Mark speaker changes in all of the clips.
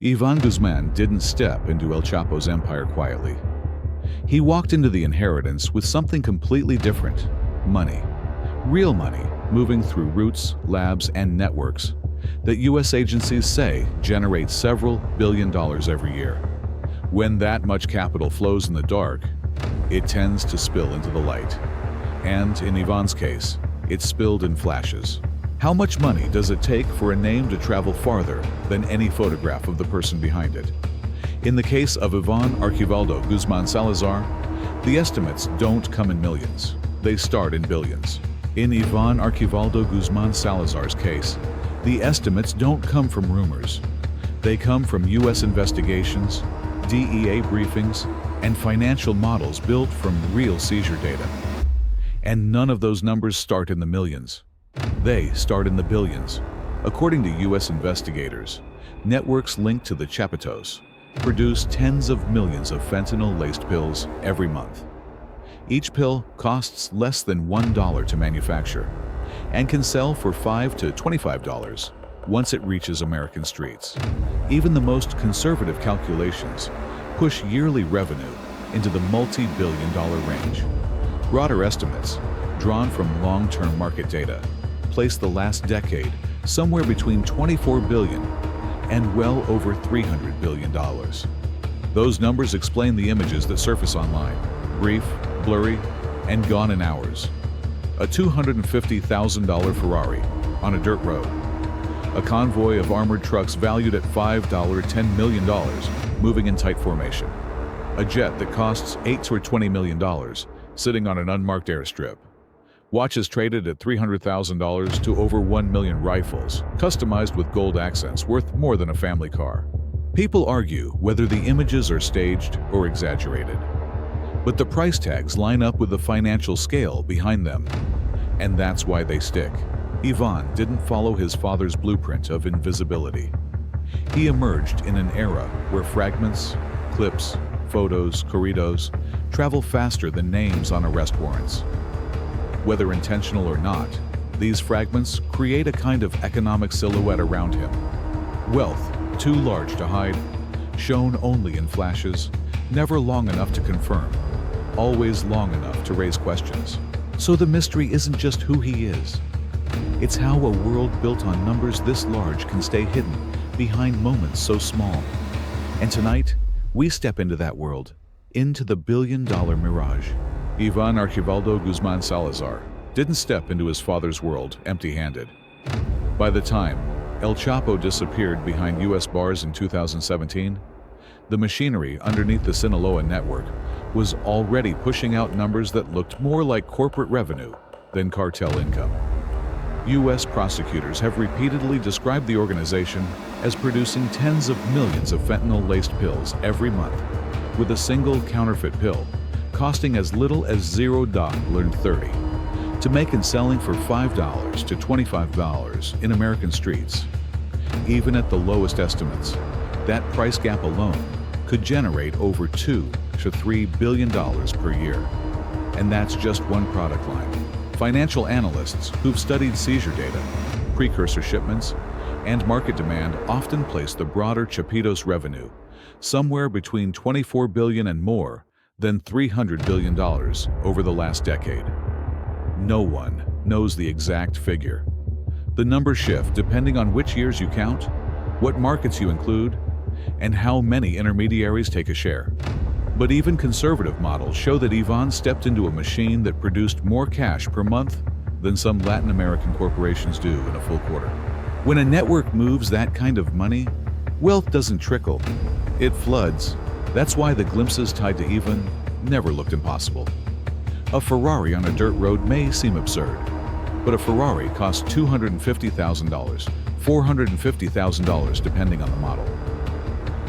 Speaker 1: Iván Guzmán didn't step into El Chapo's empire quietly. He walked into the inheritance with something completely different: money. Real money, moving through routes, labs, and networks that U.S. agencies say generate several billion dollars every year. When that much capital flows in the dark, it tends to spill into the light. And in Iván's case, it spilled in flashes. How much money does it take for a name to travel farther than any photograph of the person behind it? In the case of Iván Archibaldo Guzman Salazar, the estimates don't come in millions. They start in billions. In Iván Archibaldo Guzman Salazar's case, the estimates don't come from rumors. They come from U.S. investigations, DEA briefings, and financial models built from real seizure data. And none of those numbers start in the millions. They start in the billions. According to U.S. investigators, networks linked to the Chapitos produce tens of millions of fentanyl-laced pills every month. Each pill costs less than $1 to manufacture and can sell for $5 to $25 once it reaches American streets. Even the most conservative calculations push yearly revenue into the multi-billion-dollar range. Broader estimates, drawn from long-term market data, place the last decade somewhere between $24 billion and well over $300 billion. Those numbers explain the images that surface online: brief, blurry, and gone in hours. A $250,000 Ferrari on a dirt road. A convoy of armored trucks valued at $10 million moving in tight formation. A jet that costs $8 to $20 million sitting on an unmarked airstrip. Watches traded at $300,000 to over 1 million rifles, customized with gold accents worth more than a family car. People argue whether the images are staged or exaggerated. But the price tags line up with the financial scale behind them. And that's why they stick. Iván didn't follow his father's blueprint of invisibility. He emerged in an era where fragments, clips, photos, corridos travel faster than names on arrest warrants. Whether intentional or not, these fragments create a kind of economic silhouette around him. Wealth, too large to hide, shown only in flashes, never long enough to confirm, always long enough to raise questions. So the mystery isn't just who he is. It's how a world built on numbers this large can stay hidden behind moments so small. And tonight, we step into that world, into the billion-dollar mirage. Iván Archibaldo Guzman Salazar didn't step into his father's world empty-handed. By the time El Chapo disappeared behind U.S. bars in 2017, the machinery underneath the Sinaloa network was already pushing out numbers that looked more like corporate revenue than cartel income. U.S. prosecutors have repeatedly described the organization as producing tens of millions of fentanyl-laced pills every month, with a single counterfeit pill costing as little as $0.30 to make and selling for $5 to $25 in American streets. Even at the lowest estimates, that price gap alone could generate over $2 to $3 billion per year. And that's just one product line. Financial analysts who've studied seizure data, precursor shipments, and market demand often place the broader Chapitos revenue somewhere between $24 billion and more than $300 billion over the last decade. No one knows the exact figure. The numbers shift depending on which years you count, what markets you include, and how many intermediaries take a share. But even conservative models show that Iván stepped into a machine that produced more cash per month than some Latin American corporations do in a full quarter. When a network moves that kind of money, wealth doesn't trickle, it floods. That's why the glimpses tied to Iván never looked impossible. A Ferrari on a dirt road may seem absurd, but a Ferrari costs $250,000, $450,000 depending on the model.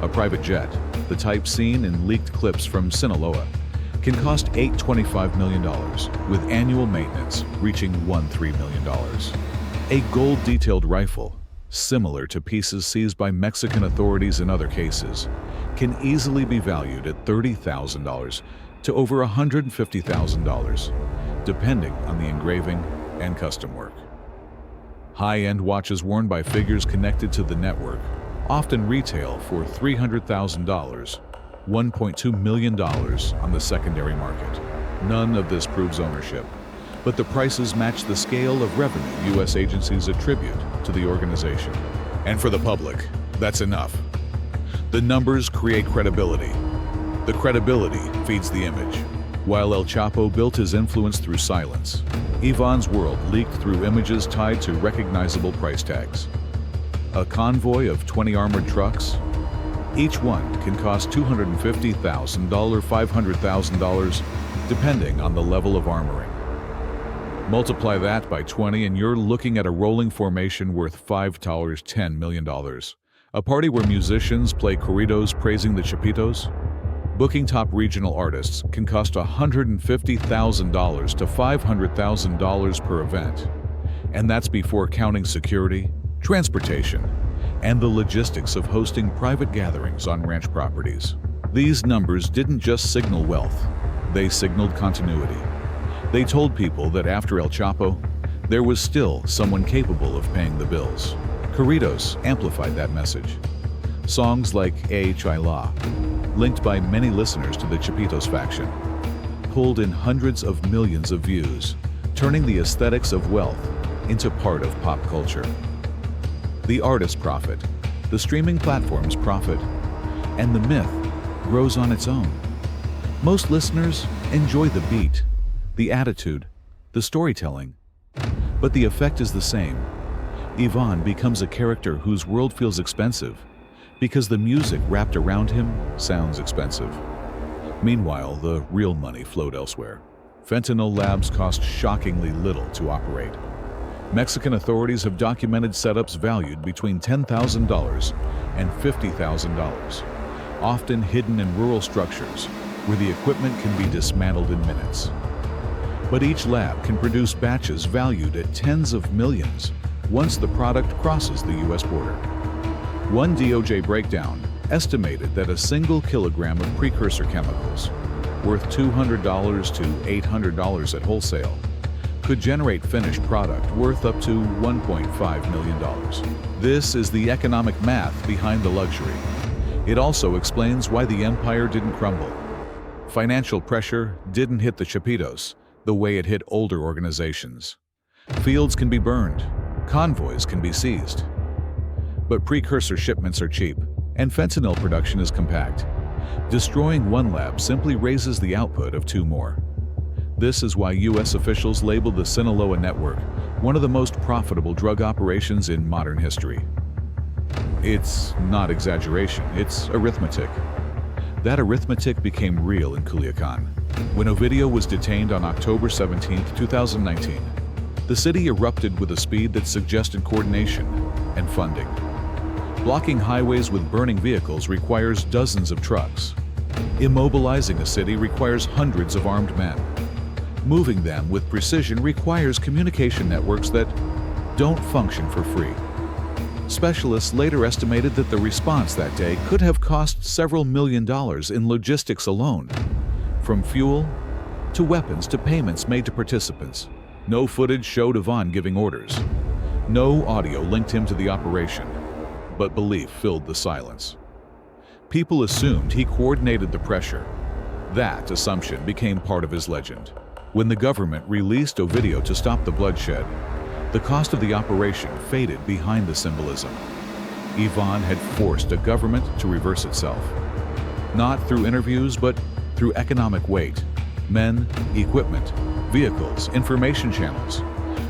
Speaker 1: A private jet, the type seen in leaked clips from Sinaloa, can cost $825 million, with annual maintenance reaching $13 million. A gold-detailed rifle, similar to pieces seized by Mexican authorities in other cases, can easily be valued at $30,000 to over $150,000, depending on the engraving and custom work. High-end watches worn by figures connected to the network often retail for $300,000, $1.2 million on the secondary market. None of this proves ownership, but the prices match the scale of revenue U.S. agencies attribute to the organization. And for the public, that's enough. The numbers create credibility. The credibility feeds the image. While El Chapo built his influence through silence, Iván's world leaked through images tied to recognizable price tags. A convoy of 20 armored trucks? Each one can cost $250,000, $500,000, depending on the level of armoring. Multiply that by 20 and you're looking at a rolling formation worth $10 million. A party where musicians play corridos praising the Chapitos? Booking top regional artists can cost $150,000 to $500,000 per event. And that's before counting security, transportation, and the logistics of hosting private gatherings on ranch properties. These numbers didn't just signal wealth, they signaled continuity. They told people that after El Chapo, there was still someone capable of paying the bills. Corridos amplified that message. Songs like Chila, linked by many listeners to the Chapitos faction, pulled in hundreds of millions of views, turning the aesthetics of wealth into part of pop culture. The artists profit, the streaming platforms profit, and the myth grows on its own. Most listeners enjoy the beat, the attitude, the storytelling, but the effect is the same. Iván becomes a character whose world feels expensive because the music wrapped around him sounds expensive. Meanwhile, the real money flowed elsewhere. Fentanyl labs cost shockingly little to operate. Mexican authorities have documented setups valued between $10,000 and $50,000, often hidden in rural structures where the equipment can be dismantled in minutes. But each lab can produce batches valued at tens of millions once the product crosses the U.S. border. One DOJ breakdown estimated that a single kilogram of precursor chemicals, worth $200 to $800 at wholesale, could generate finished product worth up to $1.5 million. This is the economic math behind the luxury. It also explains why the empire didn't crumble. Financial pressure didn't hit the Chapitos the way it hit older organizations. Fields can be burned, convoys can be seized. But precursor shipments are cheap, and fentanyl production is compact. Destroying one lab simply raises the output of two more. This is why U.S. officials label the Sinaloa network one of the most profitable drug operations in modern history. It's not exaggeration, it's arithmetic. That arithmetic became real in Culiacan. When Ovidio was detained on October 17, 2019, the city erupted with a speed that suggested coordination and funding. Blocking highways with burning vehicles requires dozens of trucks. Immobilizing a city requires hundreds of armed men. Moving them with precision requires communication networks that don't function for free. Specialists later estimated that the response that day could have cost several $1 million in logistics alone, from fuel to weapons to payments made to participants. No footage showed Iván giving orders. No audio linked him to the operation, but belief filled the silence. People assumed he coordinated the pressure. That assumption became part of his legend. When the government released Ovidio to stop the bloodshed, the cost of the operation faded behind the symbolism. Iván had forced a government to reverse itself. Not through interviews, but through economic weight, men, equipment, vehicles, information channels,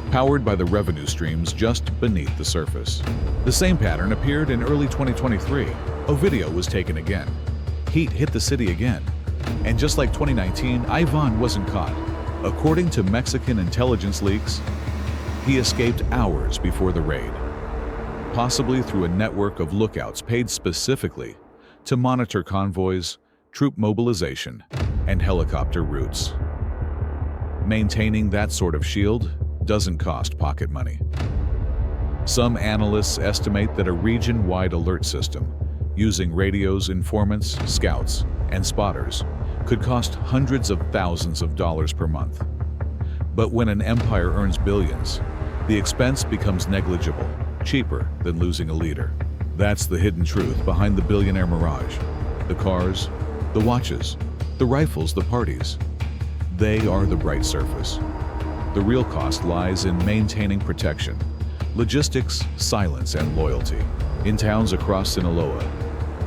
Speaker 1: powered by the revenue streams just beneath the surface. The same pattern appeared in early 2023. Ovidio was taken again. Heat hit the city again. And just like 2019, Iván wasn't caught. According to Mexican intelligence leaks, he escaped hours before the raid, possibly through a network of lookouts paid specifically to monitor convoys, troop mobilization, and helicopter routes. Maintaining that sort of shield doesn't cost pocket money. Some analysts estimate that a region-wide alert system, using radios, informants, scouts, and spotters, could cost hundreds of thousands of dollars per month. But when an empire earns billions, the expense becomes negligible, cheaper than losing a leader. That's the hidden truth behind the billionaire Mirage. The cars, the watches, the rifles, the parties. They are the bright surface. The real cost lies in maintaining protection, logistics, silence, and loyalty. In towns across Sinaloa,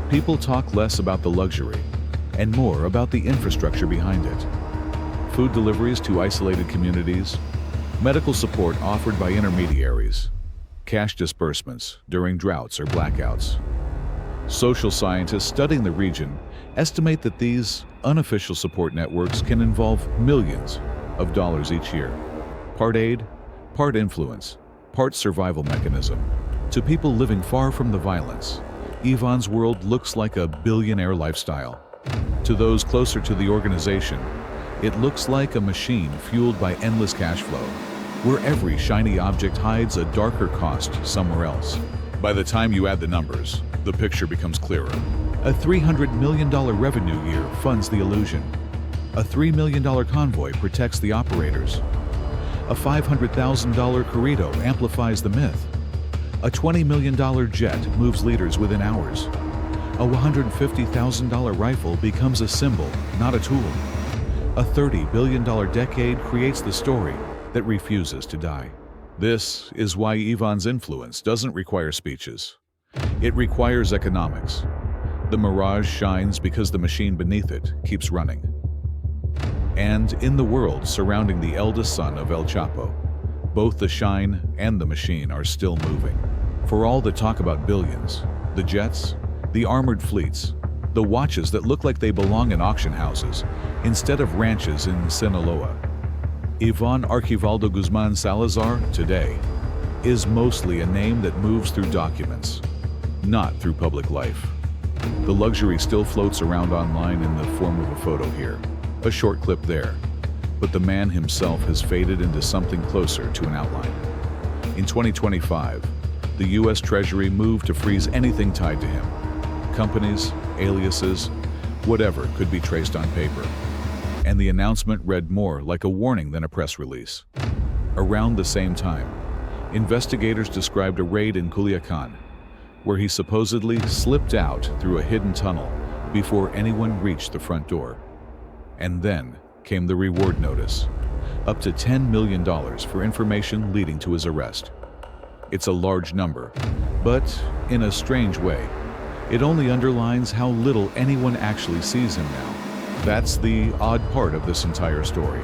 Speaker 1: people talk less about the luxury and more about the infrastructure behind it. Food deliveries to isolated communities, medical support offered by intermediaries, cash disbursements during droughts or blackouts. Social scientists studying the region estimate that these unofficial support networks can involve millions of dollars each year. Part aid, part influence, part survival mechanism. To people living far from the violence, Iván's world looks like a billionaire lifestyle. To those closer to the organization, it looks like a machine fueled by endless cash flow, where every shiny object hides a darker cost somewhere else. By the time you add the numbers, the picture becomes clearer. A $300 million revenue year funds the illusion. A $3 million convoy protects the operators. A $500,000 corrido amplifies the myth. A $20 million jet moves leaders within hours. A $150,000 rifle becomes a symbol, not a tool. A $30 billion decade creates the story that refuses to die. This is why Iván's influence doesn't require speeches. It requires economics. The Mirage shines because the machine beneath it keeps running. And in the world surrounding the eldest son of El Chapo, both the shine and the machine are still moving. For all the talk about billions, the jets, the armored fleets, the watches that look like they belong in auction houses instead of ranches in Sinaloa, Iván Archivaldo Guzman Salazar today is mostly a name that moves through documents, not through public life. The luxury still floats around online in the form of a photo here, a short clip there, but the man himself has faded into something closer to an outline. In 2025, the U.S. Treasury moved to freeze anything tied to him. Companies, aliases, whatever could be traced on paper. And the announcement read more like a warning than a press release. Around the same time, investigators described a raid in Culiacan, where he supposedly slipped out through a hidden tunnel before anyone reached the front door. And then came the reward notice, up to $10 million for information leading to his arrest. It's a large number, but in a strange way, it only underlines how little anyone actually sees him now. That's the odd part of this entire story.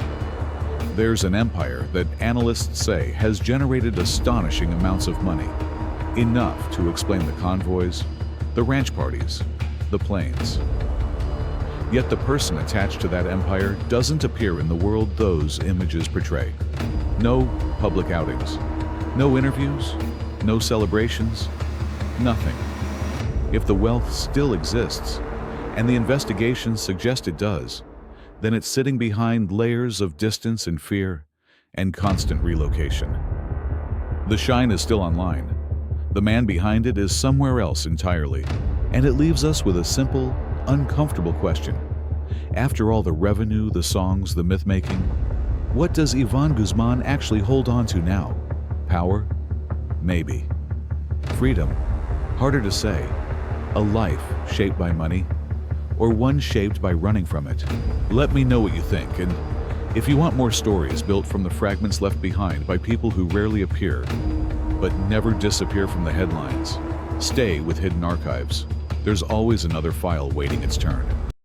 Speaker 1: There's an empire that analysts say has generated astonishing amounts of money, enough to explain the convoys, the ranch parties, the planes. Yet the person attached to that empire doesn't appear in the world those images portray. No public outings, no interviews, no celebrations, nothing. If the wealth still exists, and the investigations suggest it does, then it's sitting behind layers of distance and fear and constant relocation. The shine is still online. The man behind it is somewhere else entirely, and it leaves us with a simple, uncomfortable question. After all the revenue, the songs, the myth-making, what does Iván Guzmán actually hold on to now? Power? Maybe. Freedom? Harder to say. A life shaped by money? Or one shaped by running from it? Let me know what you think, and if you want more stories built from the fragments left behind by people who rarely appear, but never disappear from the headlines, stay with Hidden Archives. There's always another file waiting its turn.